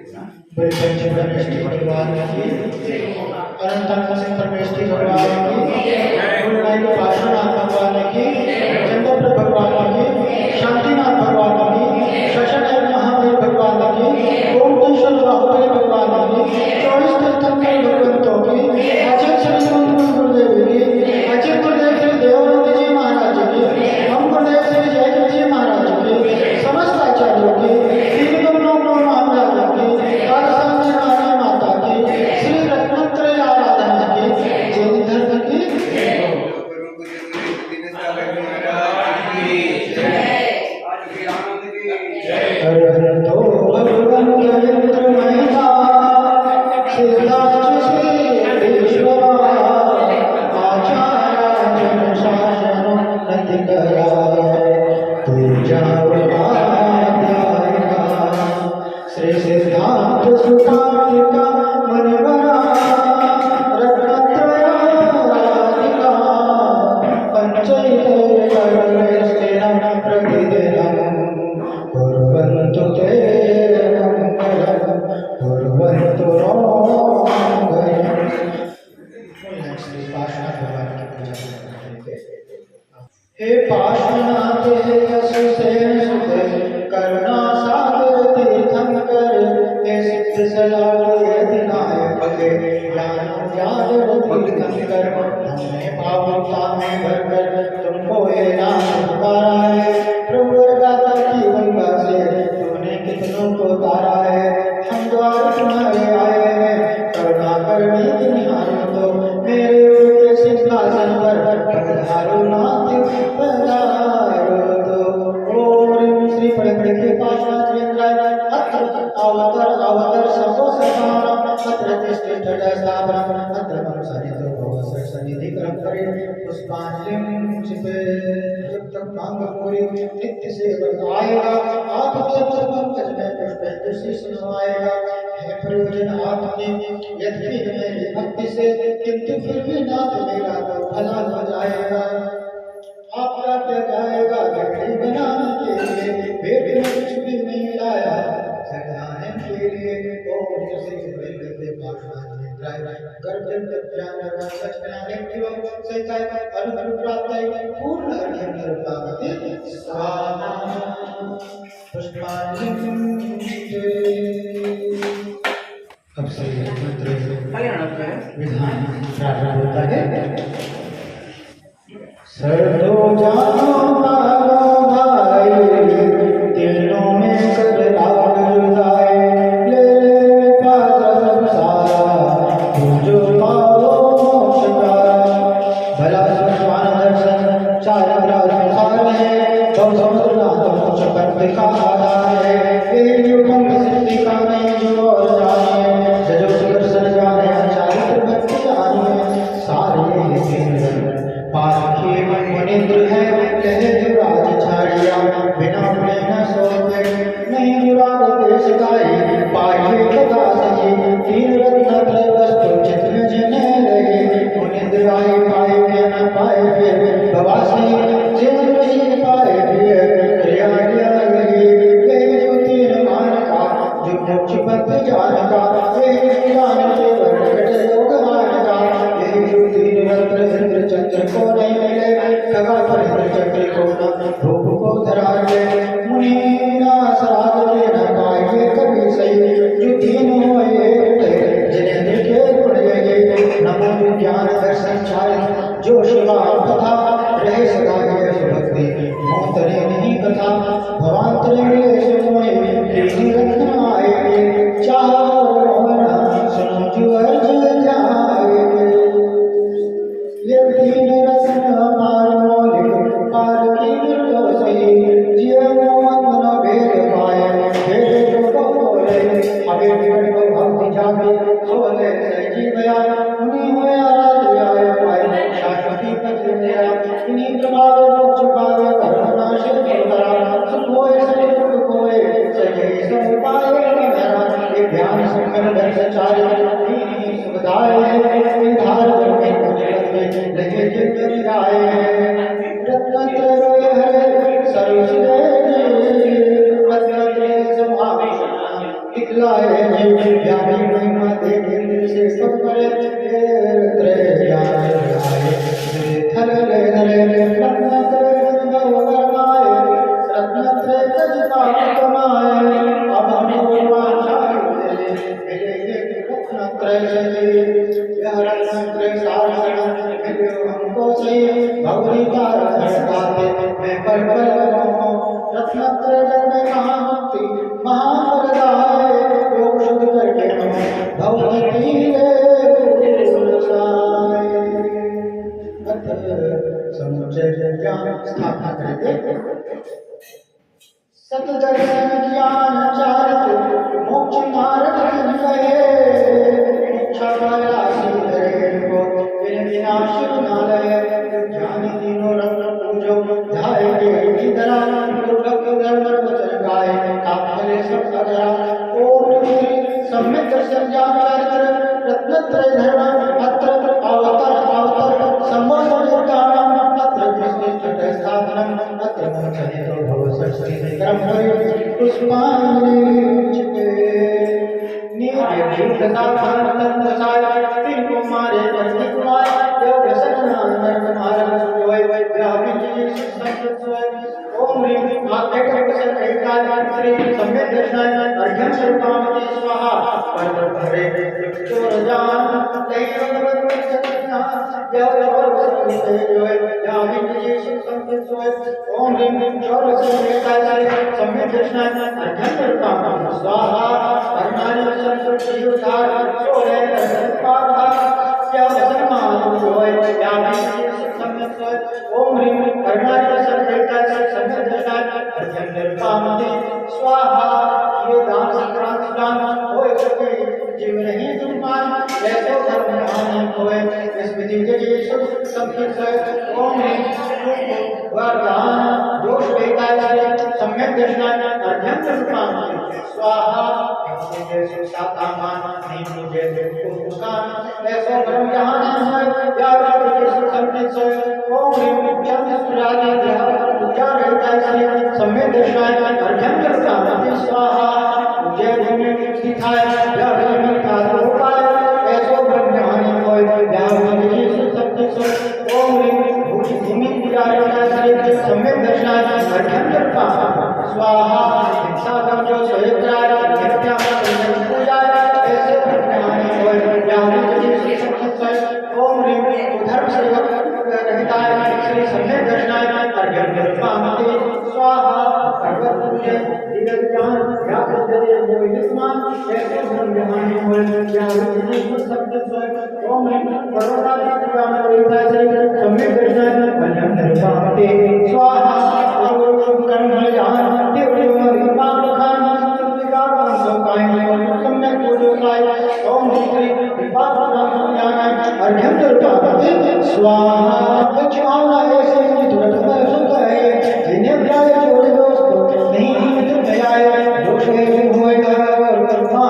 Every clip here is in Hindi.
बलपंच परमेष्ठी भगवान की, अनंत सिंह परमेष्ठी भगवान की, गुरुनायक पार्श्वनाथ भगवान की, चंद्रप्रभ भगवान की, शांतिनाथ भगवान की, शशनाथ महावीर भगवान की, ओमकेश्वर बाहुबली भगवान की, 24 तीर्थंकर भगवंतों की, अजय सरस्वती गुरुदेव की, अजय गुरुदेव श्री देवानंद जी महाराज की, हम गुरुदेव श्री जयदेव जी महाराज की, समस्त आचार्यों की, तीन गमनों महाराज की, माता की, श्री रत्नत्रय आराधना की, जैन धर्म की, तो भगवान यंत्र महिमा सिद्धार्थ श्रीश्वरा आचार्य शासन नतिकया पूजा श्री सिद्धार्थ सुखांतिका मनवरा रत्नत्रया पंचैते कर्मेस्तेन प्रतिदिनं कुर्वन्तु ते मंगलं कुर्वन्तु नो मंगलम्। श्री पार्श्वनाथ भगवान की पूजा करते हैं। हे पार्श्वनाथ हे यशसेन सुत करुणा सागर तीर्थंकर, हे सिद्ध सलाल यतिनायक ज्ञान तीर्थंकर, हमने पावनता में भरकर तुमको ये नाम पुकारा है। प्रभु गाता की गंगा से तुमने कितनों को तारा है। हम द्वार तुम्हारे आए हैं, करुणा करने की निहारो तो मेरे ऊपर सिंहासन पर पधारो नाथ पधारो तो। ओम श्री पड़े के पार्श्वनाथ अवतर अवतर सबो समानम अत्र तिष्ठित स्थापनम अत्र संसनितो भव सन्निधि क्रम करे पुष्पांजलिं चिते जब तक मांग पूरी नित्य सेवक आएगा आपके पंकज में पुष्प शीश नवाएगा। है प्रयोजन आपकी यद्यपि मेरी भक्ति से, किंतु फिर भी नाथ मेरा तो भला हो जाएगा। आपका क्या जाएगा गठरी बनाने के लिए, पेट में कुछ भी नहीं लाया चढ़ाने के लिए। ओम जैसे के पार्श्वनाथ गर्भ जान सचनाने की सैताय अनुप्राप्ताय पूर्ण अर्घ्य प्राप्ति स्वाहा पुष्पांजलि। अब से मंत्र विधान प्रारंभ होता है। सर्वो जानो मानो भाई, तीनों में कर लाग रुदाए, ले पात्र सारा जो पाओ मोक्ष का। भला सुखान दर्शन चारित्रा संसार है, तो समुद्र नाथ मोक्ष पर दिखाता है। एक युगम सिद्धि का नहीं जो और जाने, जजो सुदर्शन जाने चारित्र भक्ति जाने। सारे तीन पारखी मुनिंद्र है, कहे जुराज छाड़िया बिना अपने न सोते। नहीं जुराग के सिखाई पाइए कदा सजी, तीन रत्न त्रय वस्तु चित में जने लगे। मुनिंद्र आए पाए के न पाए फिर भवासी, जिन नहीं पाए फिर क्रिया क्रिया लगी। ये जो तीन मान का जो मोक्ष पद जान का, ये ज्ञान के वर्णकट योग मान का। ये जो तीन रत्न इंद्र चंद्र को नहीं मिले, खगा पर इंद्र चक्र को न रूप को धरा ले। मुनि नास राग के न पाए कभी सही, जो तीन हुए जिन्हें देखे गुण लगे। नमो ज्ञान दर्शन चारित्र जो शिवा कथा, रहे सदा ये भक्ति मोतरे नहीं कथा। भवांतरे मिले सुमोय तीन रत्न आए, चाहो मोहना सुनो जो अर्ज जाए। ये तीन रत्न पार मौलिक पार की लो सही, जीवन वंदन भेद पाए भेद जो बोले। अबे बिगड़ को भक्ति जागे सोले सही गया, उन्हीं हुए आराध्य आए पाए शाश्वती पद मेरा। इन्हीं प्रभाव मोक्ष पावे करुणा से करा, सुख होए सके दुख होए सके सब पाए मेरा। ये ध्यान संकर दर्शन चारित्र तीन सुखदाय, धार में लगे जिंदगी आए। रत्न त्रय है सर्वश्रेष्ठ, रत्न त्रय समावेश दिखलाए। जी व्यापी महिमा देखेंद्र से सब करे त्रय ज्ञान आए थल ले धरे रत्न त्रय अनुभव करनाए रत्न त्रय तज पाप कमाए अब हम वाचार मिलेंगे रत्न त्रय से यह रत्न त्रय सारण मिले हमको सही भगवती तार धरताते मैं पर रत्न त्रय में कहाँ मुक्ति महाप्रदाय योग शुद्ध करके भगवती समुचय ज्ञान स्थापना करके सतदर्शन ज्ञान चारित मोक्ष मार्ग गए इच्छा कैलासी करे को विनाश नालय ज्ञानी तीनों रत्न पूजो ध्याय के धरा दुर्लभ धर्म वचन गाय काफले सब अजरा ओम सम्यक दर्शन ज्ञान चारित्र रत्नत्रय धर्म अत्र अवतर संवत्सरयुक्तानां अत्र विष्णु स्थापनम् अत्र मोक्षहेतो भवसृष्टि कर्म पुष्पाञ्जलिर्चिते नीति प्रसादान तत्साय तीन कुमारे पति कुमार योग सन्नान कुमार सोय व्यापी संसत्सोय ओम ह्रीं आकेकवसन एकादश श्री सम्यक दर्शनाय अर्घ्यं सर्वकामते स्वाहा परम हरे चोरजान दैववत् सत्या योग जोय व्यापी संसत्सोय ओम ह्रीं चोरजान एकादश सम्यक दर्शनाय अर्घ्यं सर्वकामते स्वाहा परमानि सरस्वती उद्धार सोरे पाधा सम्मान जोय व्यापी संसत्सोय ओम ह्रीं परमानि सरस्वती सम्यक दर्शनाय अर्घ्यं निर्पामते स्वाहा ये दान संक्रांति दान होए सके जीव नहीं दुर्मान ऐसे धर्म हानि होए इस विधि के सुख संकित से ओम वरदान दोष बेताय सम्यक दर्शनाय अर्घ्यं निर्पामते स्वाहा जैसे साता मान नहीं मुझे देखो मुस्कान ऐसे धर्म जहान है या के सुख संकित से ओम चंद्र सुरागे ग्रह पूजा रहता है सम्यक दर्शनाय अर्घ्यं निर्पामते स्वाहा मुझे भूमि सिखाए या भूमि का उपाय ऐसो ब्रह्मानी होय या भूमि सुख संकित से ओम भूमि पूजा रहता है सम्यक दर्शनाय अर्घ्यं निर्पामते स्वाहा हिंसा जो सोयत्राय नित्या पूजा ऐसे ब्रह्मानी होय या भूमि सुख संकित से ओम धर्म सेवक रहता है श्री सम्यक दर्शनाय अर्घ्यं निर्पामते स्वाहा भगवत पूज्य दिव्य ज्ञान या सज्जते योगिस्मान ऐसे ब्रह्मानी होय या भूमि सुख संकित से ओम करुणा ज्ञान रहता है सम्यक दर्शनाय अर्घ्यं निर्पामते स्वाहा गुरु कर्म ज्ञान दिव्य विपाक खान सुविकार संकाय सम्यक पूजोकाय ओम श्री विपाक ज्ञान अर्घ्यं निर्पामते स्वाहा बचाना ऐसे दुर्लभ सुख है जिन्हें प्राय जोड़े दोस्त नहीं मित्र दयाए दोष है होए और कर्मा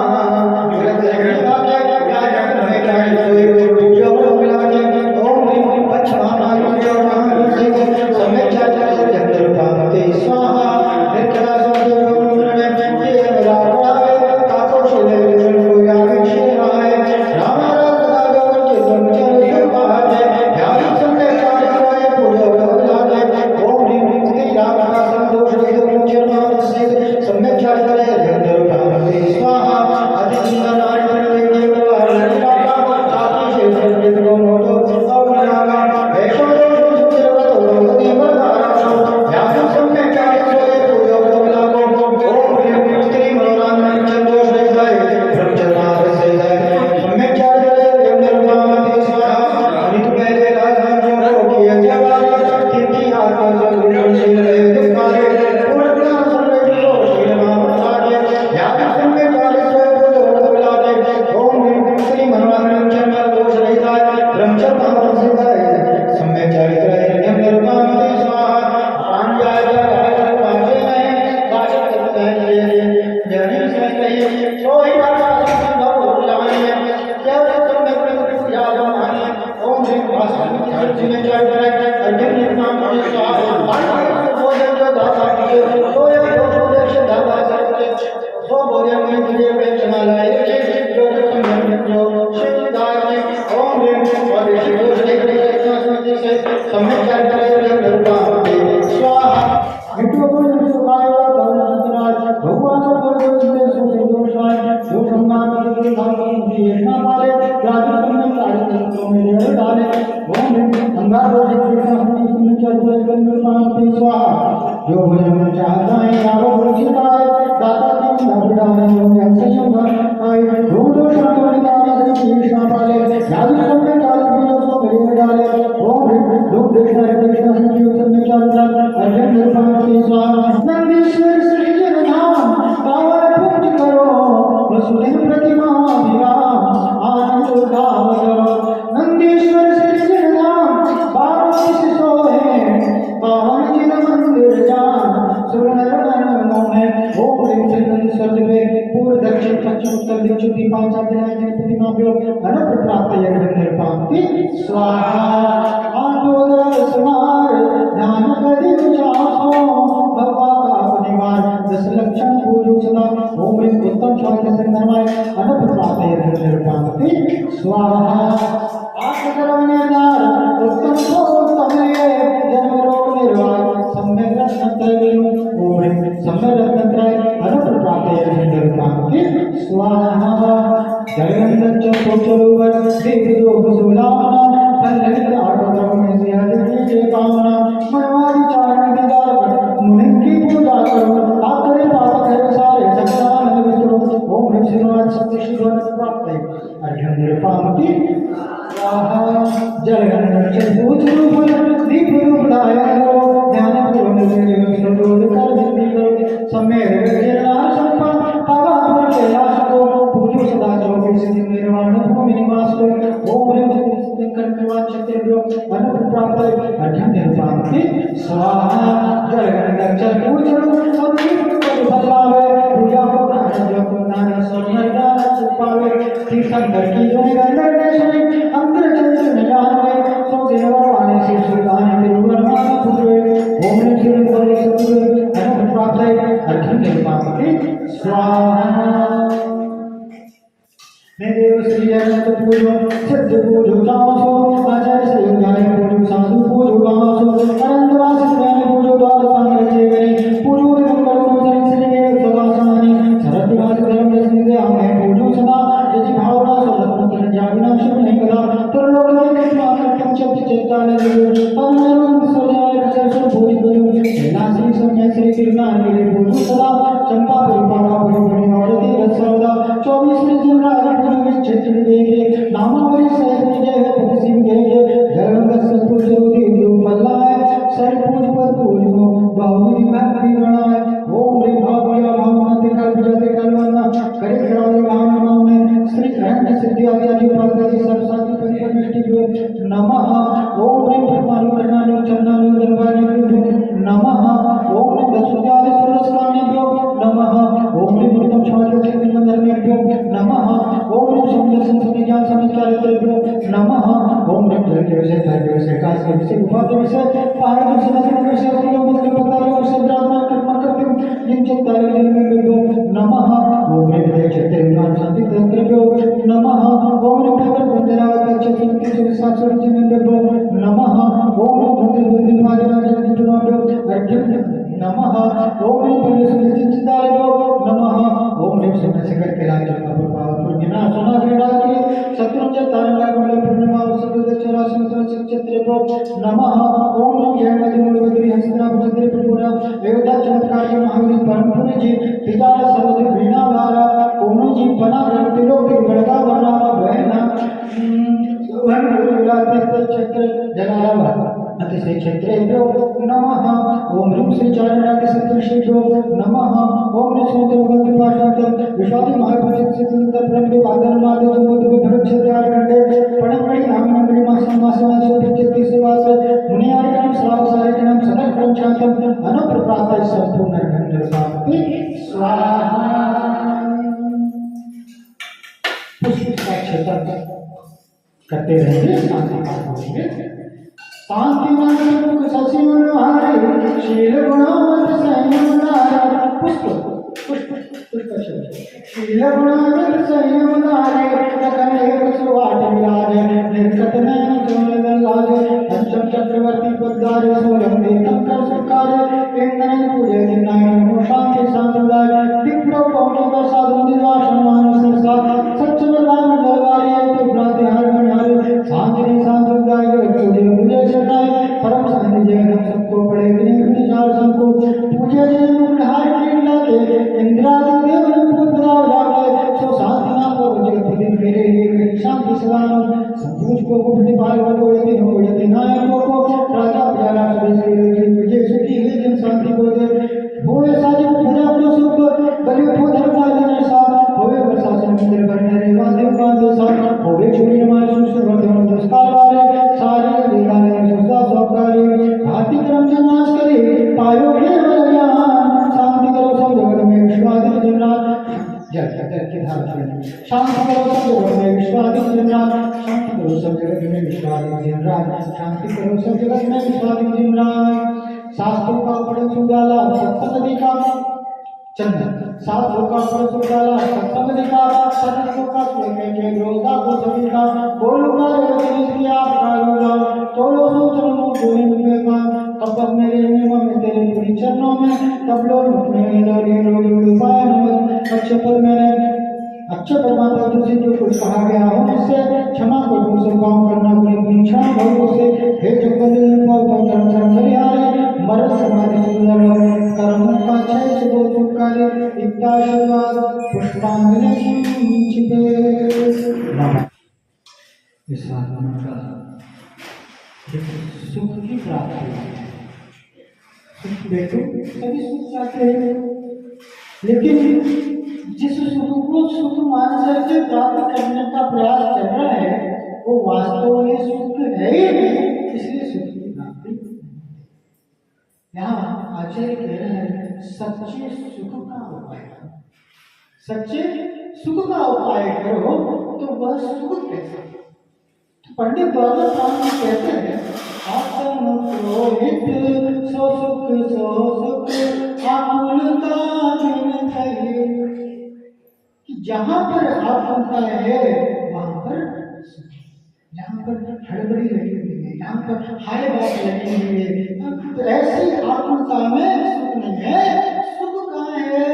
विरत रहना के ज्ञान है ज्ञान सोई जो मिला के ओम बचाना जो समय चाचा चंद्र पाते स्वाहा नित्या संयोग में ये रावण काको शिले को याद शिवाय राम Hallelujah. शेषना पाले राजस्थान में राजतंत्रों में जड़ डाले ओम अंगार शांति स्वाहा जो भजन चाहता है आवो प्रचिताय दाता की नवडाने संयोग आए दो शांति दाता शेषना पाले राजस्थान में राजतंत्रों को मेरे डाले ओम दुख देखना कृष्ण संयोग संचार अर्जन शांति स्वाहा नंदीश्वर श्री जगन्नाथ पावन पूज करो वसुदेव प्रतिमा विराम आनंद उठाओ नंदीश्वर श्री जगन्नाथ पावन सोहे पावन जिन मंदिर जान सुनर मन मोहे ओम ह्रीं चंदन सर्वे पूर्व दक्षिण पश्चिम उत्तर दिक् दी पांच दिनाय प्रतिमा भ्यो अनप प्राप्त यज्ञ निर्पांति स्वाहा आदोदर समार ध्यान करि उचासो भगवा निवार दस लक्षण पूजो सदा ओम ह्रीं उत्तम स्वास्थ्य संधर्माय अनप प्राप्त यज्ञ निर्पांति स्वाहा आत्मकर्मनिर्धार उत्तम को उत्तमये जन्म रोग निर्वाण सम्यक रत्नत्रय ओम सम्यक रत्नत्रय अनप प्राप्त यज्ञ निर्पांति स्वाहा जगन्नाथ चतुर्वर देव लोक सुलाना फलनित आठों में से हरि पावना मनवारी चारण विदार मुनि की पूजा करो आखिरी पाप करो सारे संसार में विस्तरो ओम ह्रीं श्रीनिवास शक्ति शिवन प्राप्त अर्घ्य निर्पांति स्वाहा जगन्नाथ चतुर्भुज दीप रूप दायको ध्यान पूर्ण सरोज कर विधि करो सम्यक गिरनार संपा पावा कैलाश को पूजो सदा 24 दिन निर्वाण भूमि निवास को ओम ह्रीं कर्मवान क्षत्रियो अनप प्राप्त अर्घ्य निर्पांति स्वाहा जगन्नाथ चतुर्भुज बदलावे पूजा को ज्ञान स्वर्ण दान पावे तीर्थंकर की गंगर देशनी अंतर चंद्र में जाने सो देवाने से सुल्तान तिरुवरमान पुत्रे ओम ह्रीं श्रीनिवास सतगुरु अनप प्राप्त अर्घ्य निर्पांति स्वाहा देव श्री जगन्नाथ पूजो सिद्ध पूजो जासो आचार्य से गाय पूजो साधु पूजो गासो अनंतवास ज्ञान पूजो द्वादशांग जेवनी पूजो मंगल पूजन श्री देव सदासानी सरस्वती धर्म दर्शन दे हमें पूजो सदा यदि भावना सदत्न जाविनाश नहीं कदा त्रिलोक में नित्यान पंचम चैतन्य देव परमेश्वर सजाय दर्शन पूज करो सेना श्री समय श्री कृष्ण ने पूजो सदा चंपा परिपाका परिपरि औरती रस सदा 24 दिन राज क्षेत्र देखे नामावली सहस्र जय है सिंह देखे जगन्नाथ संतोष रोधी मल्लाय सर पूज पर पूजो बहुविधि भक्ति बनाए ओम ह्रीं भावया भावना देखा विजय कलवना करे करावे भावना भावने श्री अनंत सिद्धि आदि पार्वती सरस्वती परिपरिष्टि नमः ओम ह्रीं ब्रह्माणु कर्णाणु चंद्राणु दरबारी नमः ओम ह्रीं दशुद्यादि सुरस्काणिभ्यो नमः ओम ह्रीं उत्तम स्वास्थ्य सिद्धि धर्मेभ्यो नमः ओम ह्रीं सुंदर संस्कृति ज्ञान समाचारित्रेभ्यो नमः ओम ह्रीं धर्म विषय काश के विषय उपाधि विषय पहाड़ विषय नदी विषय योग के पताल विषय ब्राह्मण कर्म करते जिन चित्तारे निर्मेभ्यो नमः ओम ह्रीं क्षेत्र विज्ञान शांति तंत्रभ्यो नमः ओम ह्रीं भगवत वंदनावत चतुर्थी शास्त्र जिनेभ्यो नमः ओम ह्रीं बुद्धि महाराज जिनेभ्यो अर्घ्य नमः ओम ह्रीं परिसुचिताभ्यो नमः ओम ह्रीं सुमनसकर कैलाश पुण्यना सोना क्रीड़ा की शत्रुंजय तारंगा गुण पूर्णिमा सुदृढ़ चौरासी चित्रेभ्यो नमः ओम ह्रीं जय मधुमूलवती हंसना भुजद्रे प्रभुरा अयोध्या चमत्कार महावीर परम पुण्य जी पिता सर्वदेव वीणा वारा ओम जी पना तिलोक बड़का वरना बहना वह क्षेत्र जनाला अतिशय क्षेत्रेभ्यो नमः ओम ह्रीं श्री चारणार्थ सप्तऋषिभ्यो नमः ओम ह्रीं समुद्र भगवती पाशात विश्वादि महापरिचित सिद्ध ब्रह्मे वादन मादे जगत भरत क्षेत्रार खंडे पणकड़ी नाम नगरी मासम मासवास प्रत्येक सेवास मुनियारि नाम श्राव सारे नाम सदा क्रम शांतम अनप्रप्राप्त संपूर्ण खंड प्राप्ति स्वाहा पुष्प का क्षेत्र करते रहेंगे शांति पाठ होंगे शांति मन शशि मनोहारे शील गुणावत संयम नारे पुष्प पुष्प पुष्प शील गुणावत संयम नारे लखन एक सुवाट विराजे निर्कट नयन जोल लाजे पंचम चक्रवर्ती पद्दारे सोलम देतम कर सुकारे इंद्रन पूजे दिनाय नमो शांति सांप्रदाय दिप्रो पौनी का साधु निवास मानस सरसा सच्चन लाल पूज को प्रतिपाल को यदि नायकों को राजा प्रजा विजय सुखी है जन शांति को दे होवे साजिब प्रजा को सुख बलि को धर्म का साथ होवे प्रशासन मंदिर करने रे वादे वादे साथ होवे चोरी मार सुस्त वर्धन दुष्काल वाले सारे वेदा में सुस्ता सौकारी भांति क्रम से नाश करे पायो के ज्ञान शांति करो सब जगत में विश्वादित जन्नाथ जल के धार शांति करो सब जगत में विश्वादित जन्नाथ शांति करो सब जगत में विश्वादित जन्नाथ शांति करो सब जगत में विश्वादित जन्नाथ शास्त्रों का पढ़ो सुगाला सत्संग दिखा चंदन शास्त्रों का पढ़ो सुगाला सत्संग दिखा सत्संग का सुनने के रोजगार को सभी का बोलो का योगी क्रिया करूँगा तोलो सोचो बोली में का तब तक मेरे नियम में तेरे पूरी चरणों में तब लोग में लोरी लोग उपाय अच्छे पर मैंने अच्छे परमात्मा तुझसे जो कुछ कहा गया हो मुझसे क्षमा कर मुझसे काम करना कोई पूछा भगवान से हे जो कर कर्म हरियारे मरद समाधि सुंदर कर्मों का क्षय सुबह चुपकारे इत्याशीर्वाद पुष्पांजलि छिपे इस आत्मा का सुख की प्राप्ति सुख देखो सभी सुख चाहते हैं लेकिन जिस सुख को सुख मान करके प्राप्त करने का प्रयास कर रहा है वो वास्तव में सुख है ही नहीं इसलिए सुख की प्राप्ति यहाँ आचार्य कह रहे हैं सच्चे सुख का उपाय सच्चे सुख का उपाय करो तो वह सुख कैसे पंडित द्वारा स्वामी कहते हैं आत्म क्रोधित सो सुख आकुलता बिन कहे कि जहाँ पर आकुलता है वहाँ पर जहाँ पर हड़बड़ी लगी हुई है जहाँ पर हाय बात लगी हुई है तो ऐसी आकुलता में सुख नहीं है सुख कहाँ है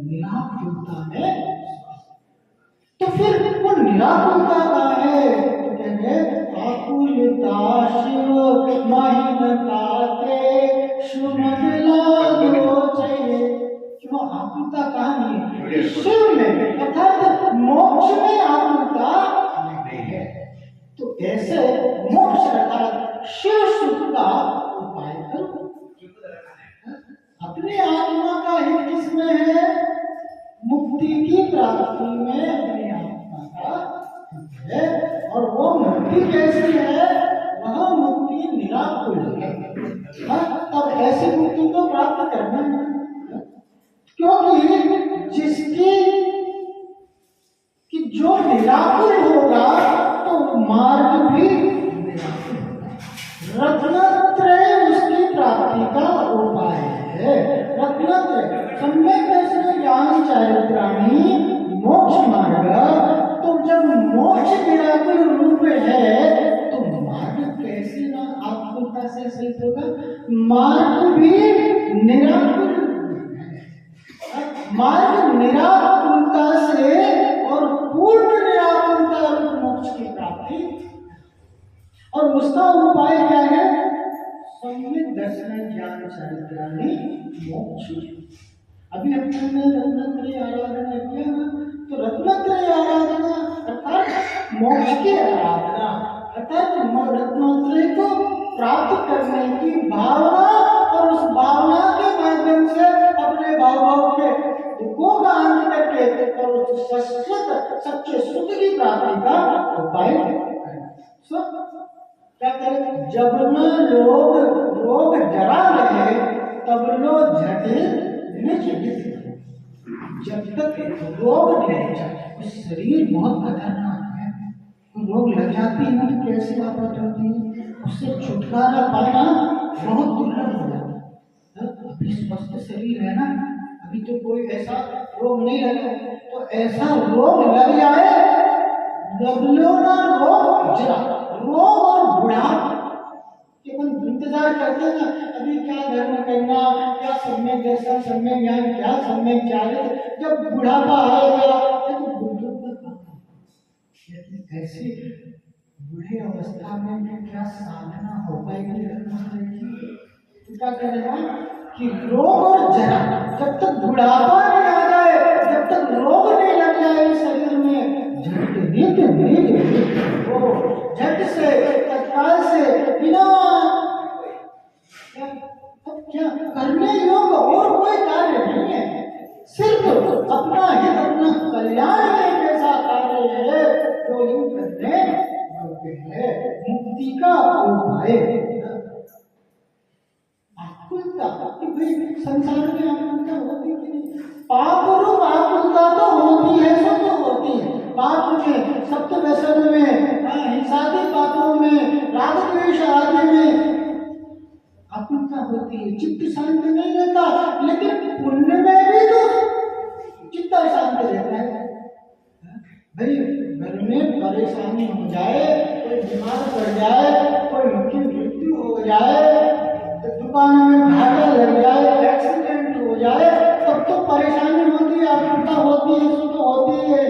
निराकुलता में तो फिर वो निराकुलता कहाँ है आकुलता शिव महिमता ते सुमन लागो चाहिए क्यों आकुलता कहाँ नहीं है शिव में अर्थात मोक्ष में आकुलता नहीं है तो ऐसे मोक्ष अर्थात शिव सुख का उपाय करो अपनी आत्मा का हित किसमें है मुक्ति की प्राप्ति में अपनी आत्मा का है और वो मुक्ति कैसी है वह मुक्ति निराकुल है तब ऐसी मुक्ति को प्राप्त करना है क्योंकि जिसकी कि जो निराकुल होगा तो मार्ग भी निराकुल होगा रत्नत्रय उसकी प्राप्ति का उपाय है रत्नत्रय सम्यक दर्शन ज्ञान चारित्राणि मोक्ष मार्ग तो जब मोक्ष निराकुल रूप है तो मार्ग कैसे ना आत्मता से सिद्ध होगा मार्ग भी निराकुल मार्ग निराकुलता से और पूर्ण निराकुलता रूप मोक्ष की प्राप्ति और उसका उपाय क्या है सम्यक दर्शन ज्ञान चारित्राणि मोक्ष अभी हमने रत्नत्रय आराधना किया ना तो रत्नत्रय आराधना अर्थात मोक्ष की आराधना अर्थात रत्नत्रय को प्राप्त करने की भावना और उस भावना के माध्यम से अपने भावों के दुखों का अंत करके और उस शाश्वत सच्चे सुख की प्राप्ति का उपाय क्या करें जब न रोग जरा रहे तब लो झट जब तक रोग नहीं जाए शरीर बहुत खतरनाक है रोग लग जाती है तो कैसी आफत होती है उससे छुटकारा पाना बहुत दुर्लभ हो जाता है अभी स्वस्थ शरीर है ना अभी तो कोई ऐसा रोग नहीं लगा तो ऐसा रोग लग जाए लगलो ना रोग और बुढ़ापा केवल इंतजार करते ना अभी क्या धर्म करना क्या सम्यक दर्शन सम्यक ज्ञान क्या सम्यक चारित्र जब बुढ़ापा आएगा तो ऐसी बूढ़ी अवस्था में क्या साधना हो पाएगी तो क्या करेगा कि रोग और जरा जब तक बुढ़ापा नहीं आ जाए जब तक रोग नहीं लग जाए शरीर में झट नीत वो है मुक्ति का उपाय। आकुलता कि भाई संसार में आकुलता होती कि नहीं? पाप रूप आकुलता तो होती है, सो तो होती है। पाप में, सप्त व्यसन में, हिंसादी पापों में, राग द्वेष आदि में आकुलता होती है, चित्त शांति नहीं रहता। लेकिन पुण्य में भी तो चित्त शांति रहता है। भाई घर में परेशानी हो जाए, कोई बीमार पड़ जाए, कोई उनकी मृत्यु हो जाए, दुकान में घाटा लग जाए, एक्सीडेंट हो जाए, तब तो परेशानी होती है, आकुलता होती है, सो तो होती है।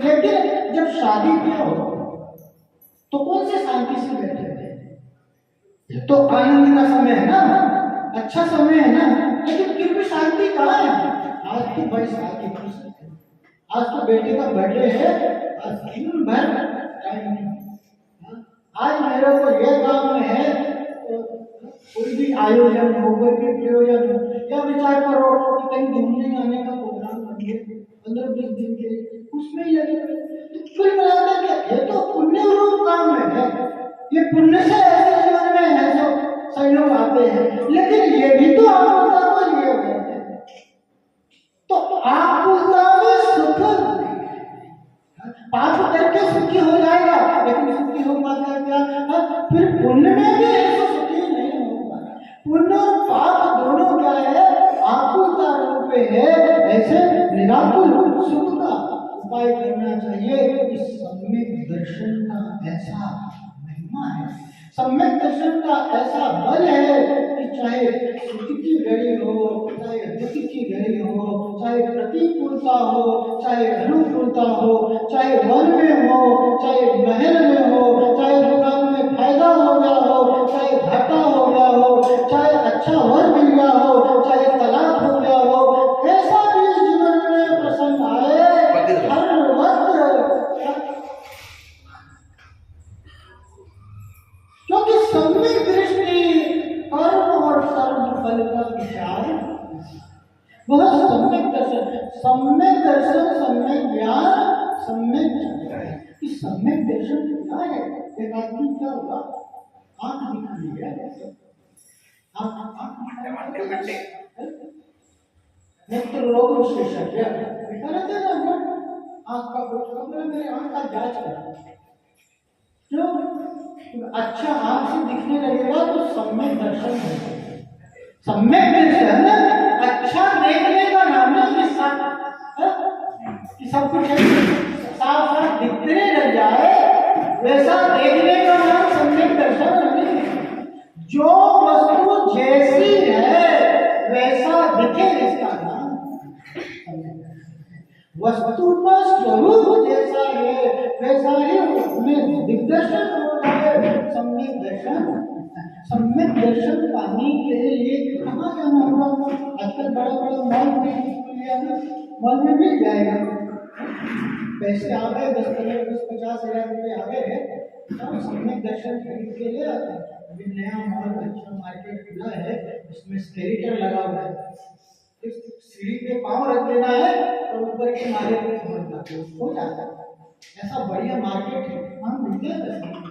लेकिन जब शादी ब्याह हो तो कौन से शांति से बैठे थे? तो आनंद का समय है ना, अच्छा समय है ना, लेकिन फिर भी शांति कहाँ है? आज तो भाई शादी खुश है, आज तो बेटे का बर्थडे है, आज दिन भर टाइम नहीं। आज मेरे को ये काम है, कोई भी आयोजन हो, कोई भी प्रयोजन हो, या विचार करो कि कहीं घूमने जाने का प्रोग्राम बन गया 15-20 दिन के लिए, उसमें ही लगे। तो कुल मिलाकर क्या, ये तो पुण्य रूप काम है, ये पुण्य से ऐसे जीवन में है जो संयोग आते हैं। लेकिन ये भी तो आकुलता को लिए हुए हैं, तो आकुलता में सुख, पाप करके सुखी हो जाएगा, लेकिन सुखी हो पाता क्या? फिर पुण्य में भी ऐसा सुखी नहीं होगा। पुण्य और पाप दोनों क्या है? आकुलता रूप है। ऐसे निराकुल सुख का उपाय करना चाहिए। इस सम्यक दर्शन का ऐसा महिमा है, सम्यक दर्शन का ऐसा बल है कि चाहे सुख की घड़ी हो, चाहे दुख की घड़ी हो, चाहे प्रतिकूलता हो, चाहे अनुकूलता हो, चाहे वन में हो, चाहे महल में हो, चाहे दुकान में फायदा हो गया हो, चाहे घाटा हो गया हो, चाहे अच्छा वर मिल गया हो, चाहे तलाक हो गया हो, ऐसा भी जीवन में प्रसंग आए, हर वक्त, क्योंकि सम्यक दृष्टि कर्म और कर्म फल का विचार, वह सम्यक दर्शन, सम्यक दर्शन, सम्यक ज्ञान, सम्यक जागरण। इस सम्यक दर्शन क्या है? एक आदमी क्या हुआ, आंख दिखाई है, नेत्र रोग विशेषज्ञ दिखा रहे थे ना, आंख का कुछ मेरे आंख का जांच करा, क्यों? अच्छा आंख से दिखने लगेगा तो सम्यक दर्शन है। सम्यक दर्शन अच्छा देखने का नाम है, कि सब कुछ साफ साफ दिखने लग जाए, वैसा देखने का नाम सम्यक दर्शन नहीं। जो वस्तु जैसी है वैसा दिखे, इसका नाम वस्तु का स्वरूप जैसा है वैसा ही उसमें दिग्दर्शन हो जाए, सम्यक दर्शन। सम्यक दर्शन पाने के लिए कहाँ जाना होगा? आजकल बड़ा बड़ा मॉल में मिल जाएगा, पैसे आ गए 10-15-20-50 हज़ार रुपये आ गए, तो सम्यक दर्शन खरीद के ले आते हैं। अभी नया मॉल अच्छा मार्केट खुला है, उसमें स्केलेटर लगा हुआ है, सीढ़ी पे पाँव रख देना है और ऊपर के माले पे पहुंच जाते हो जाता है। ऐसा बढ़िया मार्केट है, वहां मिलते हैं।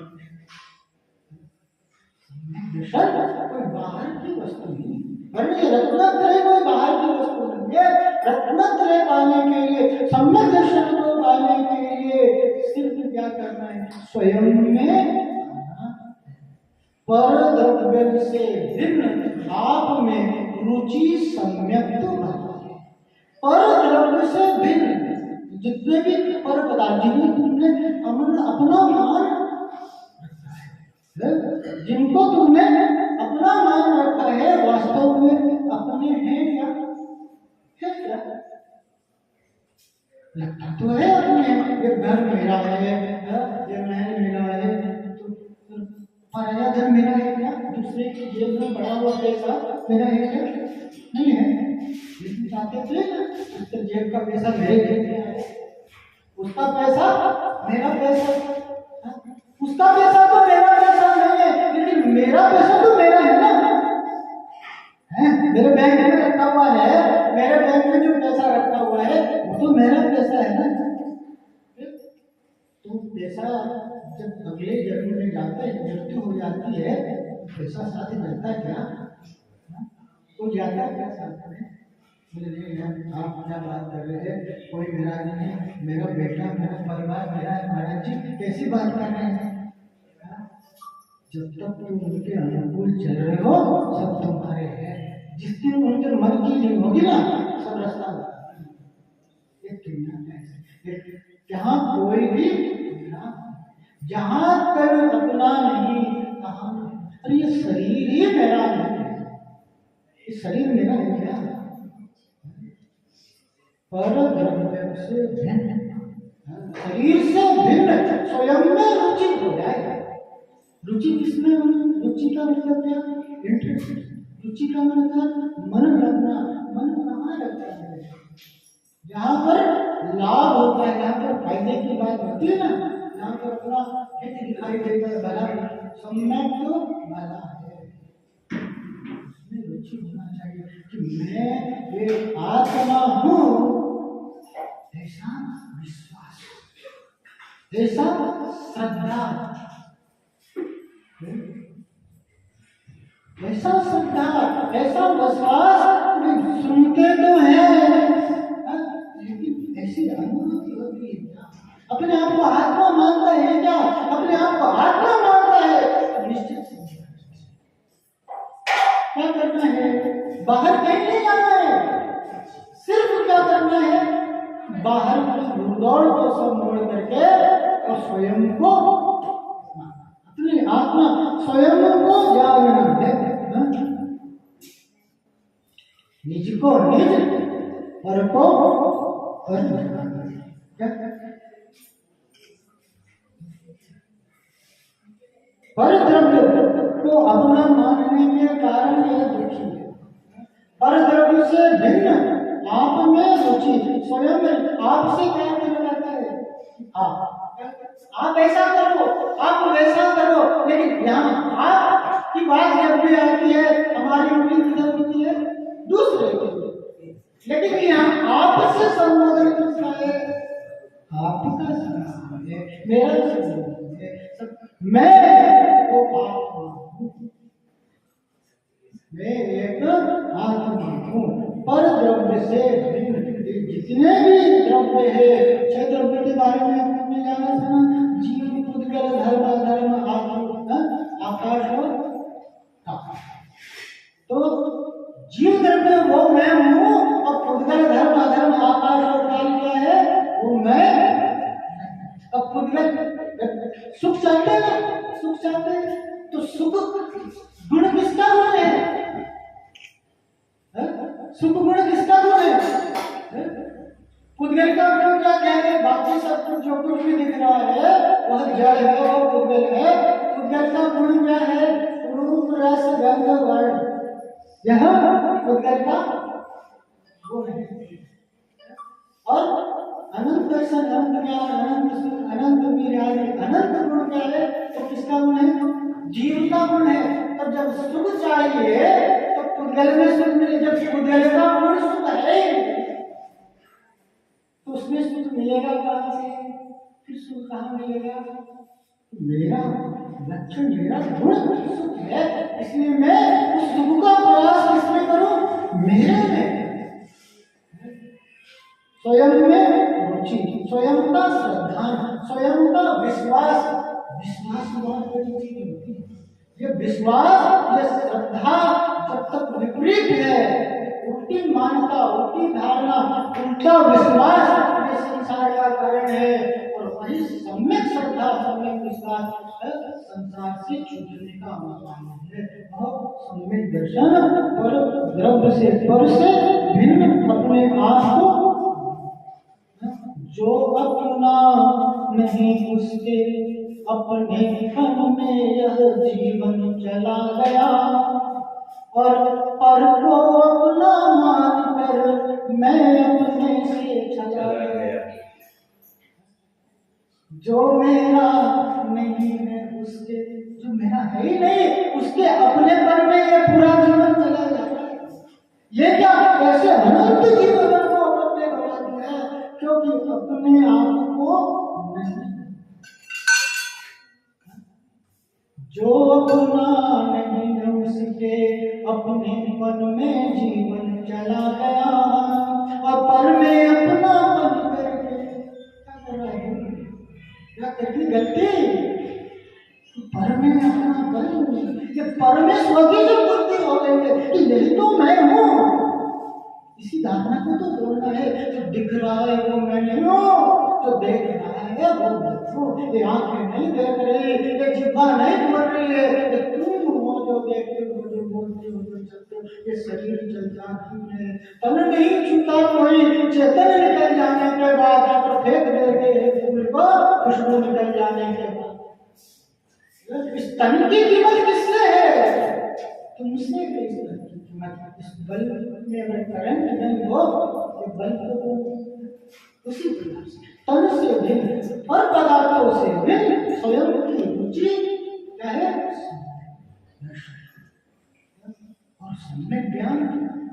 कोई बाहर की वस्तु नहीं, वरना रत्नत्रय कोई बाहर की वस्तु नहीं है। रत्नत्रय पाने के लिए, सम्यक दर्शन को पाने के लिए सिर्फ क्या करना है? स्वयं में पर द्रव्य से भिन्न आप में रुचि सम्यक पर द्रव्य से भिन्न, जितने भी पर पदार्थ जिन्हें तुमने अपना मान रखा है, जिनको तुमने अपना मान रखा है, वास्तव में अपने हैं क्या? है क्या? लगता तो है अपने, ये घर मेरा है, ये महल मेरा है, तो पराया धन मेरा है क्या? दूसरे की जेब में बड़ा हुआ पैसा मेरा है क्या? नहीं है। लेकिन चाहते थे उसके जेब का पैसा मेरे जेब में आए, उसका पैसा मेरा पैसा, उसका पैसा तो मेरा पैसा नहीं है, लेकिन मेरा पैसा तो मेरा है ना, है मेरे बैंक में रखा हुआ है, मेरे बैंक में जो पैसा रखा हुआ है वो तो मेरा पैसा है ना। तो पैसा जब अगले जन्म में जाते हैं, मृत्यु हो जाती है, पैसा साथ जाता है क्या? कोई जाता है क्या साथ में? आप क्या बात कर रहे हैं? कोई मेरा नहीं है, मेरा बेटा, मेरा परिवार मेरा है। महाराज जी कैसी बात कर रहे हैं? जब तक तुम उनके अनुकूल चल रहे हो, सब तुम्हारे हैं। जिस दिन उनके मन की नहीं होगी ना, सब रास्ता जहाँ कोई भी जहाँ कर अपना नहीं, कहाँ? अरे ये शरीर ही मेरा नहीं है, ये शरीर मेरा है क्या? पर द्रव्य से भिन्न, शरीर से भिन्न स्वयं में रुचि हो जाए। रुचि किसमें? रुचि का मतलब क्या? इंटरेस्ट। रुचि का मतलब मन लगना। मन कहाँ लगता है? जहाँ पर लाभ होता है, जहाँ पर फायदे की बात होती है ना, जहाँ पर अपना हित दिखाई देता है, भला सम्यक तो भला है, उसमें रुचि होना चाहिए कि मैं ये आत्मा हूँ, ऐसा विश्वास, ऐसा श्रद्धा, ऐसा श्रद्धा, ऐसा विश्वास। सुनते तो हैं, लेकिन ऐसी अनुभूति होती है क्या? अपने आप को आत्मा मानता है क्या? अपने आप को आत्मा मानता है, निश्चित क्या करना है? बाहर कहीं नहीं जाना है, सिर्फ क्या करना है? बाहर की भूदौड़ को सब मोड़ करके और स्वयं को, अपनी आत्मा स्वयं को जागना है। निज को निज, पर को पर। पर द्रव्य को अपना मानने के कारण यह दुखी है। पर द्रव्य से भिन्न आप में रुचि, स्वयं में आपसे क्या करना है? आप ऐसा करो, आप वैसा करो, लेकिन यहाँ आपकी बात जब भी आती है, हमारी उंगली किधर होती है? दूसरे की। लेकिन यहाँ आपसे संबोधन करता है, आपका संबोधन है, मेरा संबोधन है, मैं वो आत्मा हूँ, मैं एक आत्मा हूँ। पर द्रव्य से भिन्न जितने भी द्रव्य है, 6 द्रव्य के बारे में हमने जाना था ना, जीव, पुद्गल, धर्म, अधर्म, आकाश और काल। तो जीव द्रव्य वो मैं हूँ, और पुद्गल, धर्म, अधर्म, आकाश और काल क्या है? वो मैं। अब पुद्गल सुख चाहते ना, सुख चाहते, तो सुख गुण किसका गुण है? सुख गुण किसका गुण है? पुद्गल का गुण क्या कहेंगे? बाकी सब कुछ जो कुछ भी दिख रहा है वह जड़ है, वह पुद्गल है। पुद्गल का गुण क्या है? रूप, रस, गंध, वर्ण, यह पुद्गल का गुण है। और अनंत दर्शन, अनंत ज्ञान, अनंत सुख, अनंत वीर आदि अनंत गुण क्या है? तो किसका गुण है? जीव का गुण है। तब जब सुख चाहिए तो पुद्गल में सुख मिले। जब पुद्गल का गुण सुख है तो उसमें सुख मिलेगा कहाँ से? फिर सुख कहाँ मिलेगा? मेरा लक्षण, मेरा गुण सुख है, इसलिए मैं उस सुख का प्रयास किसमें करूं? मेरे में। स्वयं में रुचि, स्वयं का श्रद्धा, स्वयं का विश्वास। विश्वास बहुत बड़ी चीज होती है। ये विश्वास, ये श्रद्धा जब तक विपरीत है, उल्टी मान्यता, उल्टी धारणा, उल्टा विश्वास, ये संसार का कारण है। और वही सम्यक श्रद्धा, सम्यक विश्वास संसार से छूटने का माध्यम है। और सम्यक दर्शन पर द्रव्य से, पर से भिन्न अपने आप को, जो अपना नहीं उसके अपने मन में यह जीवन चला गया, और पर को अपना मानकर मैं अपने से चला गया। जो मेरा नहीं है उसके, जो मेरा है ही नहीं उसके अपने पर में ये पूरा जीवन चला गया। ये क्या? कैसे अनंत जीवन को अपने बना दिया, क्योंकि अपने आप को नहीं। जो अपना नहीं है उसके अपने पन में जीवन चला गया, और पर में अपना मन करके क्या कर रहा है, क्या करती गलती, पर में अपना बल, ये पर में स्वगी जो बुद्धि हो गई है कि यही तो मैं हूँ, इसी धारणा को तो बोलना है। जो दिख रहा है वो मैं नहीं हूँ, जो देख रहा है वो मैं हूँ। ये आंखें नहीं देख रही, ये जिह्वा नहीं बोल रही है, ये तुम हो जो देखते हो, जो बोलते हो, जो चलते हो। ये शरीर चलता क्यों है, तन नहीं छूता कोई, चेतन निकल जाने के बाद तो फेंक देते फूल को खुशबू निकल जाने के बाद। इस तन की कीमत किससे है, तुमसे है इस तन की कीमत। इस बल में अगर करंट नहीं हो तो बल को उसी प्रकार से तन से भिन्न और पदार्थों से भिन्न स्वयं की रुचि क्या है, और सम्यक ज्ञान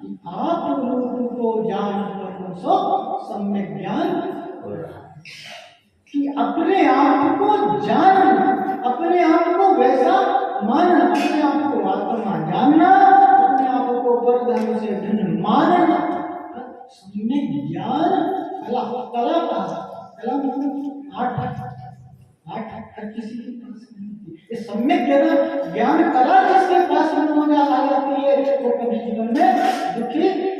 कि आप रूप को जान करो सो सम्यक ज्ञान हो रहा है, कि अपने आप को जान, अपने आप को वैसा मानना, अपने आप को आत्मा जानना, अपने आप को परधर्म से भिन्न मानना, सम्यक ज्ञान कला, कला का कला मतलब आठ हर किसी के पास नहीं। ये सम्यक ज्ञान कला जिसके पास में आ जाती है वो कभी जीवन में दुखी नहीं।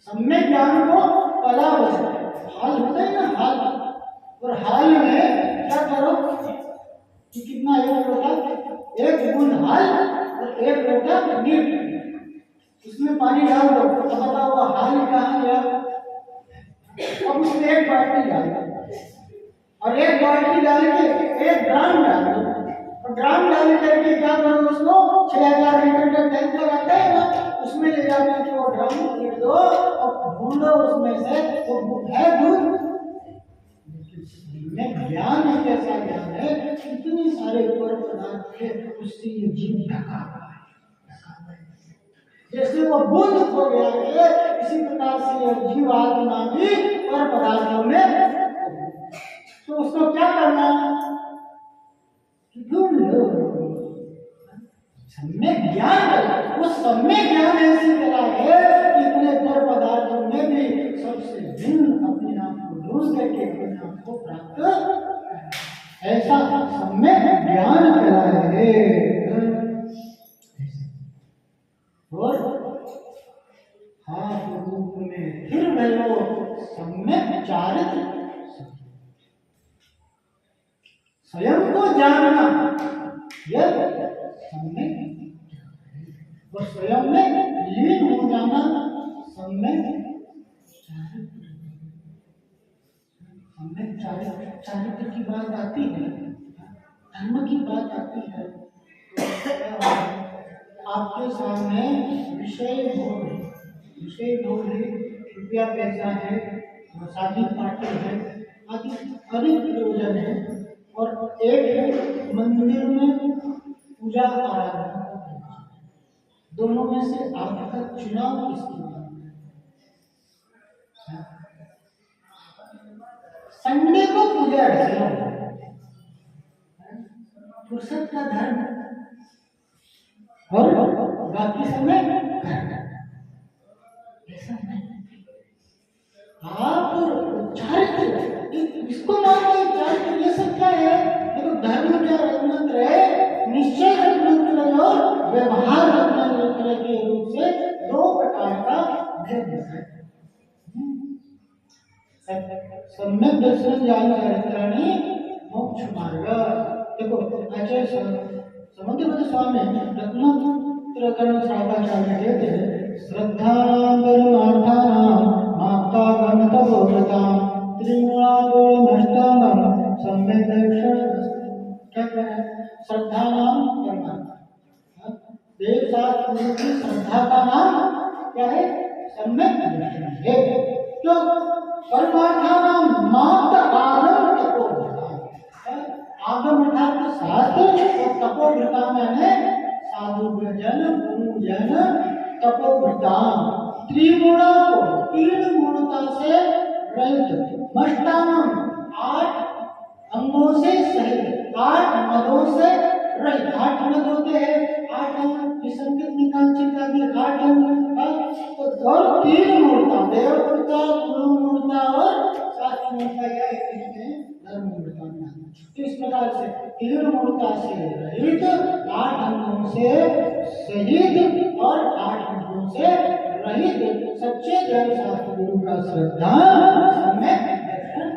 सम्यक ज्ञान को कला बोलते हैं, हाल होता है ना हाल, और हाल में क्या करो कि कितना एक लोटा, एक बूंद हाल और एक लोटा नीर, उसमें पानी डाल दो तो बताओ वो हाल कहाँ गया। अब उसमें एक बाल्टी डाल दो और एक बाल्टी डाल के एक ड्राम डाल दो, और ड्राम डाल करके क्या करो उसको 6000 लीटर का टैंकर आता है ना, उसमें ले जाकर के वो ड्राम फेंक दो और ढूंढो उसमें से वो है दूध। ज्ञान एक ऐसा ज्ञान है, इतने सारे पर पदार्थ है उससे ये जीव ढका हुआ है। जैसे वो बूंद हो गया है, इसी प्रकार से यह जीव आत्मा भी पर पदार्थों में, तो उसको क्या करना, ढूंढ लो सम्यक ज्ञान। वो सम्यक ज्ञान ऐसी कला है कि इतने पर पदार्थों में भी सबसे भिन्न अपने आप को ढूंढ करके अपने आप को प्राप्त, ऐसा सम्यक ज्ञान कला है। और हाथ रूप में फिर भयो सम्यक चारित्र, स्वयं को जानना यह सम्यक, और स्वयं में लीन हो जाना सम्यक चारित्र। सम्यक चारित्र की बात आती है, धर्म की बात आती है, आपके सामने विषय भोग है, विषय भोग है, रुपया पैसा है, शादी पार्टी है, आदि अनेक प्रयोजन है, और एक है मंदिर में पूजा आराधना, दोनों में से आपका चुनाव किसकी है। संडे को पूजा है, फुर्सत का धर्म, और बाकी समय ऐसा नहीं। आप चारित्र इसको मानते चारित्र, ये सब क्या है, देखो धर्म क्या रत्नत्र है, निश्चय रत्नत्र और व्यवहार रत्नत्र के रूप से दो प्रकार का भेद है। सम्यक दर्शन ज्ञान चारित्राणि मोक्ष मार्ग। देखो आचार्य समुद्रपद स्वामी रत्नत्रकरण श्रावाचार्य कहते हैं, श्रद्धानां परमार्थानां माप्ता गन्तव्यतां त्रिगुणागुण नष्टानां सम्यक दर्शन। क्या करें, श्रद्धानां परमार्थ, देव शास्त्र की श्रद्धा का नाम क्या है, सम्यक दर्शन है। क्यों, परमार्थानां माप्ता आगम तपोभृतां, आगम अर्थात शास्त्र, और तपोभृतां मैंने साधु जन गुरु जन तपोभृतां, त्रिगुणा को तीन गुणता से रहित, मष्टानम 8 अंगों से सहित, आठ मदों से रहित। आठ मद होते हैं, आठ अंग, संकेत निकांचित आदि आठ अंग, और तीन मूर्ता, देव मूर्ता, गुरु मूर्ता और शास्त्र मूर्ता, या धर्म मूर्ता। तो इस प्रकार से तीन मूर्ता से रहित, आठ अंगों से सहित और आठ अंगों से रहित सच्चे ज्ञान शास्त्र गुरु का श्रद्धा सम्यक दर्शन।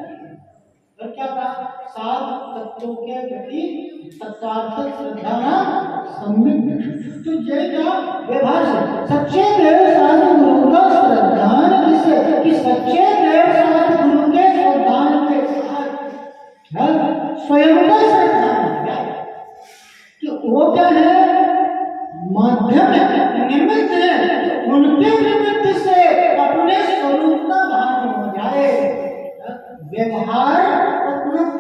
और क्या कहा? सात तत्वों के प्रति तत्वार्थक श्रद्धा सम्यक दर्शन। तो ये क्या व्यवहार से सच्चे देव शास्त्र गुरु का श्रद्धान किससे? कि सच्चे देव शास्त्र गुरु के श्रद्धान के साथ स्वयं का श्रद्धान है कि वो क्या है? माध्यम है, निमित्त है, उनके निमित्त से अपने स्वरूप का भान हो जाए। व्यवहार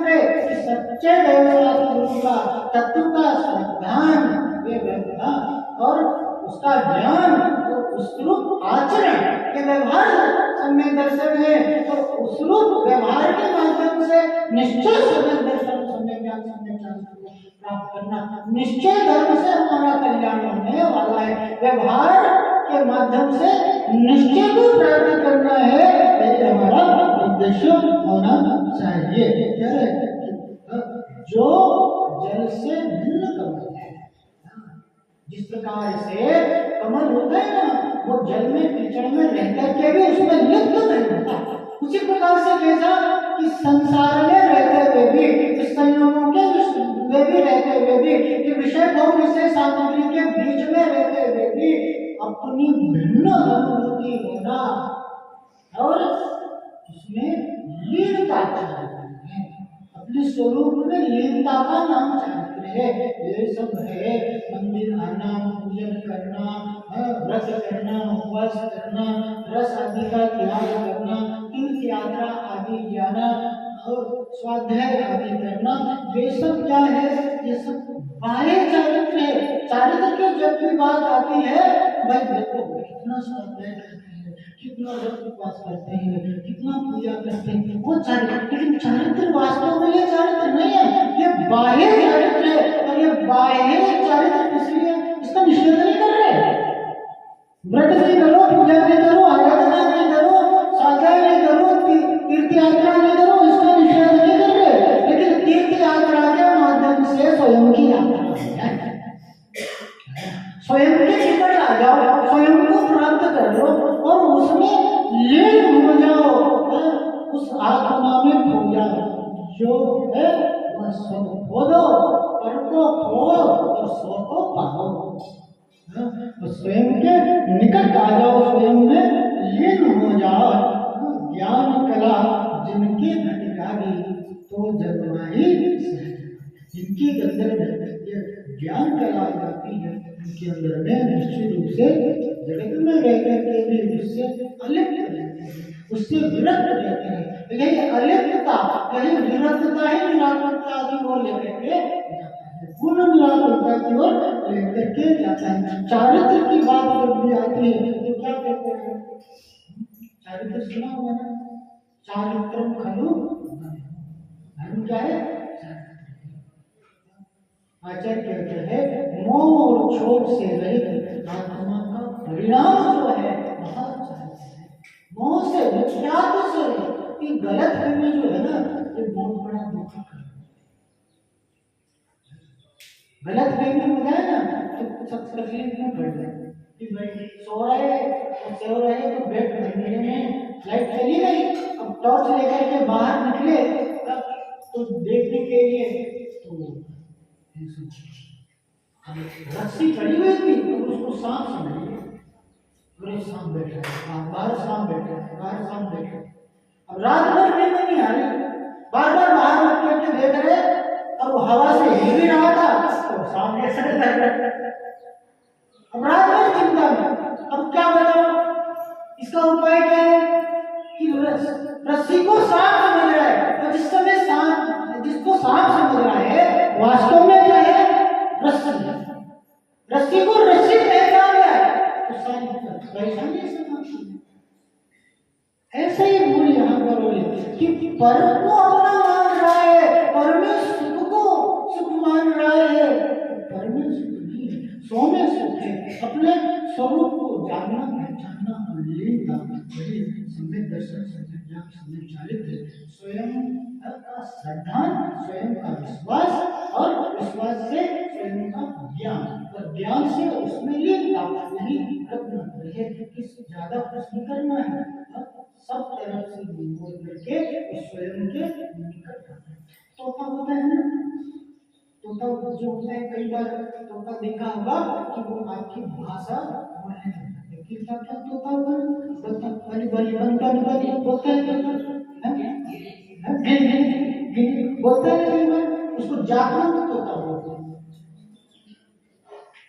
कि सच्चे देवशास्त्र गुरु का तत्व का श्रद्धान, ये व्यवहार और उसका ज्ञान और उस रूप आचरण के व्यवहार सम्यक दर्शन है। तो उस रूप व्यवहार के माध्यम से निश्चय सम्यक दर्शन, सम्यक ज्ञान, सम्यक ज्ञान प्राप्त करना, निश्चय धर्म से हमारा कल्याण होने वाला है। व्यवहार के माध्यम से निश्चय को प्राप्त करना है, यही हमारा उद्देश्य होना चाहिए। क्या है? जो जल से भिन्न कमल है, जिस प्रकार से कमल होता है ना, वो जल में कीचड़ में रहकर के भी उसमें लिप्त नहीं होता, उसी प्रकार से जैसा कि संसार में रहते हुए भी, संयमों के में भी रहते हुए भी, कि विषय और विषय सामग्री के बीच में रहते हुए भी अपनी भिन्न अनुभूति होना और उसमें लीनता चाहिए, अपने स्वरूप में लीनता का नाम चाहते हैं। ये सब है मंदिर आना, पूजन करना, व्रत करना, उपवास करना, रस आदि का त्याग करना, तीर्थ यात्रा आदि जाना और स्वाध्याय आदि करना, ये सब क्या है? ये सब बाह्य चारित्र है। चारित्र की जब भी बात आती है, भाई देखो कितना स्वाध्याय करते हैं, कितना व्रत उपवास करते हैं, कितना पूजा करते हैं, वो चारित्र। लेकिन चारित्र वास्तव में ये चारित्र नहीं है, ये बाह्य चारित्र है। और ये बाह्य चारित्र इसलिए इसका निषेध नहीं कर रहे। व्रत नहीं करो, पूजा नहीं करो, आराधना नहीं करो, स्वाध्याय नहीं करो, तीर्थ यात्रा नहीं करो, इसका निषेध नहीं कर रहे। लेकिन तीर्थ यात्रा के माध्यम से स्वयं की यात्रा है, स्वयं के निकट आ जाओ, स्वयं को प्राप्त कर लो और उसमें लीन हो जाओ, उस आत्मा में खो जाओ। जो है वह स्व खो दो, पर को खो और स्व को पाओ। तो स्वयं के निकट आ जाओ, स्वयं में लीन हो जाओ। ज्ञान कला जिनकी घट जागी तो जगमाही जिनकी अंदर में ज्ञान कला आ जाती है, उनके अंदर में निश्चित रूप से जगत में रहकर के भी उससे अलिप्त रहते हैं, उससे विरक्त रहते हैं। यही अलिप्तता, यही विरक्तता ही निराकरता की ओर लेकर के जाता है, पूर्ण निराकरता की ओर लेकर के जाता है। चारित्र की बात जब भी आती है तो क्या कहते हैं? चारित्र सुना हुआ ना, चारित्रम खलु धर्म। क्या है? आचार्य कहते हैं मोह और क्षोभ से रहित आत्मा का परिणाम जो है बहुत चारित्र है। मोह से, विख्यात से, कि गलत फहमी जो है ना, ये बहुत बड़ा धोखा है। गलत फहमी हो जाए ना तो सब तकलीफ में पड़ जाए कि भाई सो रहे तो बेड अंधेरे में लाइट चली गई, अब टॉर्च लेकर के बाहर निकले तो देखने के लिए तो रस्सी चढ़ी हुई थी, तो उसको सांप समझिए, पूरे सांप बैठा है, बाहर सांप बैठा है, बाहर सांप बैठा है। अब रात भर नींद नहीं आ रही, बार बार बाहर रख करके देख रहे, अब वो हवा से हिल भी रहा था तो सांप कैसे लग रहा। अब रात भर चिंता में, अब क्या बताओ? इसका उपाय क्या है? कि रस्सी को सांप समझ रहा है, और जिस समय जिसको सांप समझ रहा है वास्तव में क्या है? रस्सी। रस्सी को रस्सी पहचान लिया तो सारी परेशानी समाप्त। ऐसे ही भूल यहाँ पर हो कि पर को अपना मान रहा है, पर में सुख को सम्यक चारित्र, स्वयं का श्रद्धा, स्वयं का विश्वास और विश्वास से स्वयं का ज्ञान और ज्ञान से उसमें लीनता नहीं रखना रहे किस ज्यादा प्रश्न करना है, सब तरफ से बोल करके स्वयं के निकट आना है। तोता होता है ना, तोता जो होता है कई बार तोता देखा होगा कि वो आपकी भाषा बोलने लगता है, लेकिन क्या क्या तोता होगा बड़ी बड़ी बन बोलता है बोलता है, कई बार उसको जागरूक तोता बोलते हैं।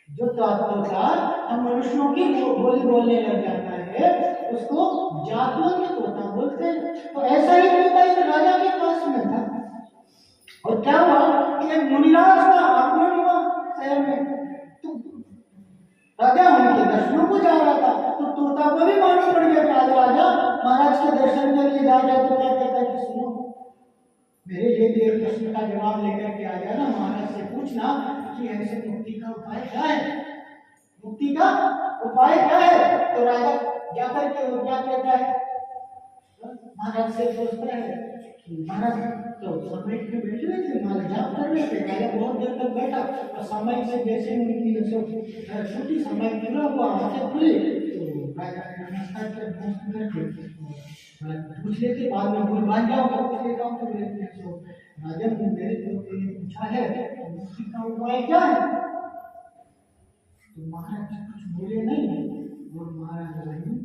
जो तोता हम मनुष्यों की बोली बोलने लग जाता है उसको जागरूक तोता बोलते हैं। तो ऐसा ही तोता एक राजा के पास में था, और क्या हुआ कि एक मुनिराज का आगमन हुआ शहर में, तो राजा उनके दर्शनों को जा रहा था, तो तोता को भी मालूम पड़ गया कि आज राजा महाराज के दर्शन के लिए जा रहे, तो क्या कहता है कि सुनो मेरे लिए भी एक प्रश्न का जवाब लेकर के आ जाना, महाराज से पूछना कि ऐसे मुक्ति का उपाय क्या है, मुक्ति का उपाय क्या है। तो राजा जाकर के वो क्या कहता है, महाराज से पूछता है कि महाराज तो समय के बैठे हुए थे, महाराज जाप कर रहे थे, राजा बहुत देर तक बैठा और समय से जैसे उनकी छोटी समय पूरा हुआ आंखें खुली तो राजा ने नमस्कार करके पूछ लेते, बाद में भूल भाग जाओ तो पूछ लेता हूँ, तो राजा ने मेरे को पूछा है मुक्ति का उपाय क्या है। तो महाराज कुछ बोले नहीं, और महाराज वहीं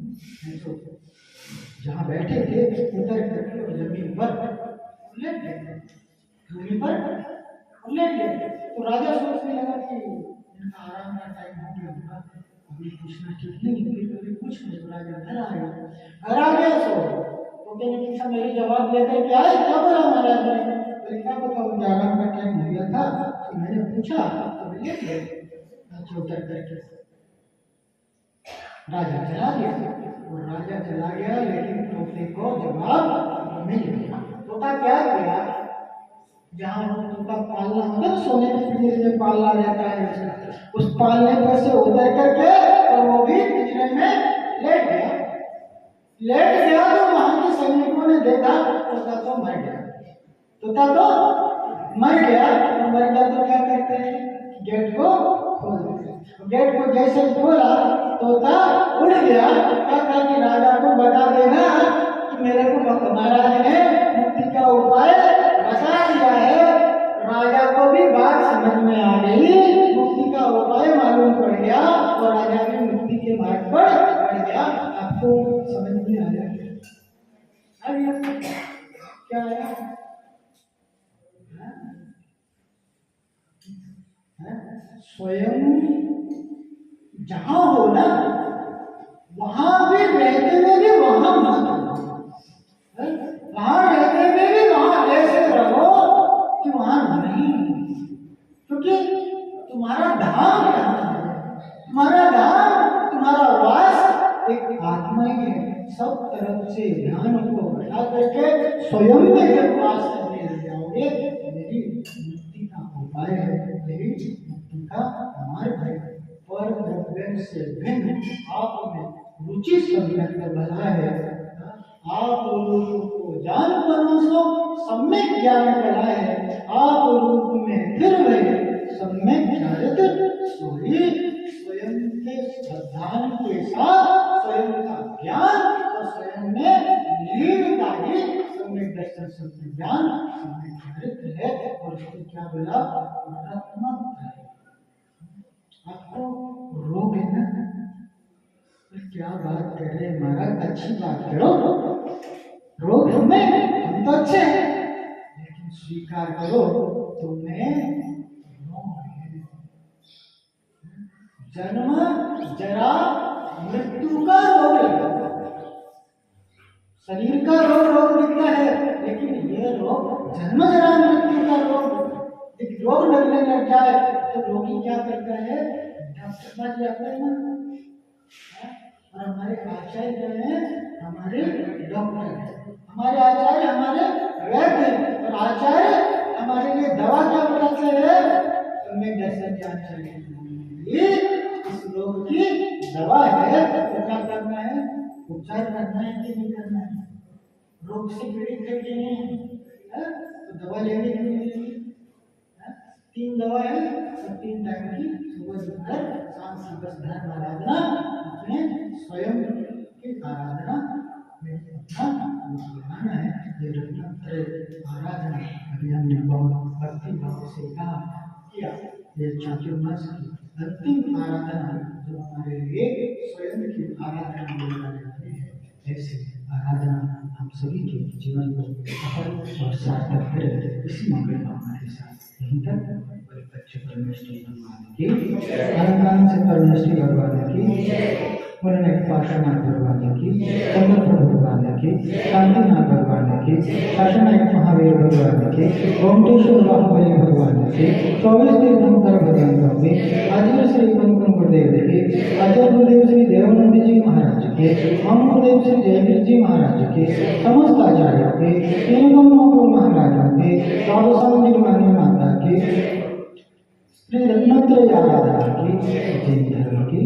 जहाँ बैठे थे उतर करके और जमीन पर लेट गए, भूमि पर लेट गए। तो राजा सोचने लगा कि इनका आराम का टाइम हो गया होगा, अभी पूछना ठीक नहीं, फिर कुछ नहीं। तो राजा घर आ गया तो मैंने पूछा मेरी जवाब लेकर के आए, क्या बोला महाराज ने, बोले क्या बताऊँ मुझे आराम का टाइम हो गया था, तो मैंने पूछा तो लेट गए उतर करके। राजा चला गया, और राजा चला गया लेकिन तोते को जवाब मिल गया। तोता क्या किया, जहाँ तोता पालना होता है सोने के पिंजरे में पालना रहता है, उस पालने पर से उतर करके और वो भी पिंजरे में लेट गया। तो वहां के सैनिकों ने देखा तोता तो मर गया, तोता तो मर गया। तो मर गया तो क्या करते हैं, गेट को खोल देते। गेट को जैसे खोला तोता उड़ गया, कहा कि राजा को बता देना कि मेरे को महाराज ने मुक्ति का उपाय बता दिया है। राजा को भी बात समझ में आ गई, मुक्ति का उपाय मालूम पड़ गया और राजा भी मुक्ति के मार्ग पर बढ़ गया। आपको समझ में आ गया क्या आया? स्वयं जहां हो ना वहां भी रहते हुए भी वहां मत हो, वहां रहते हुए भी वहां ऐसे रहो कि वहां नहीं, क्योंकि तुम्हारा धाम कहाँ है, तुम्हारा धाम तुम्हारा वास एक आत्मा ही है। सब तरफ से ध्यान को हटा करके स्वयं में जब वास करने लग जाओगे, मेरी मुक्ति का उपाय है, मेरी मुक्ति का मार्ग है। पर द्रव्य से भिन्न आप में रुचि सम्यक भला है, आप रूप को जान परोसो सम्यक ज्ञान कला है, आप रूप में फिर वही सम्यक ज्ञानित सोई स्वयं के श्रद्धान के साथ स्वयं का ज्ञान और स्वयं में लीनता ही सम्यक दर्शन सम्यक ज्ञान सम्यक ज्ञानित है। और उसको क्या बोला, आपको रोग है ना, क्या बात कर रहे हैं महाराज, अच्छी बात करो, रोग हमें हम तो अच्छे हैं, लेकिन स्वीकार करो तुम्हें जन्म जरा मृत्यु का रोग है, शरीर का रोग दिखता है, लेकिन ये रोग जन्म जरा मृत्यु का रोग, रोग लगने लग जाए तो रोगी क्या करता है, डॉक्टर पास जाता है ना, और हमारे आचार्य जो है हमारे डॉक्टर है, हमारे आचार्य हमारे वैद्य हैं, और आचार्य हमारे लिए दवा क्या बताते हैं, तुम्हें दर्शन ज्ञान चाहिए, इस रोग की दवा है, तो क्या करना है, उपचार करना है कि नहीं करना है, रोग से पीड़ित है कि नहीं है? तो दवा लेने के लिए है? 3 दवा है और 3 टाइम की सुबह दोपहर शाम की बस धर्म आराधना अपने स्वयं की आराधना में अपना लगाना है। ये रत्नत्रय आराधना अभी हमने बहुत भक्ति भाव से कहा किया। ये चातुर्मास की अंतिम आराधना जो हमारे लिए स्वयं की आराधना में लगाने वाली है। ऐसे आराधना हम सभी के जीवन को सफल और सार्थक करें। इसी मंगल भावना के साथ यहीं तक बच्चे परमेश्वरी भगवान की अनंतान से परमेश्वरी भगवान की मुरनेक पाषाणाथ भगवान की चंद्रपुर भगवान की शांतिनाथ भगवान की शासनायक महावीर भगवान की ओमटेश्वर बाहुबली भगवान की 24 तीर्थंकर भगवंतों की आचार्य श्री पंकज गुरुदेव की आचार्य गुरुदेव श्री देवानंद जी महाराज के हम गुरुदेव श्री जयवीर जी महाराज के समस्त आचार्यों के तीनों महाराजों के बाबा जी मान्य माता की श्री रत्नत्रय आराधना की जैन धर्म की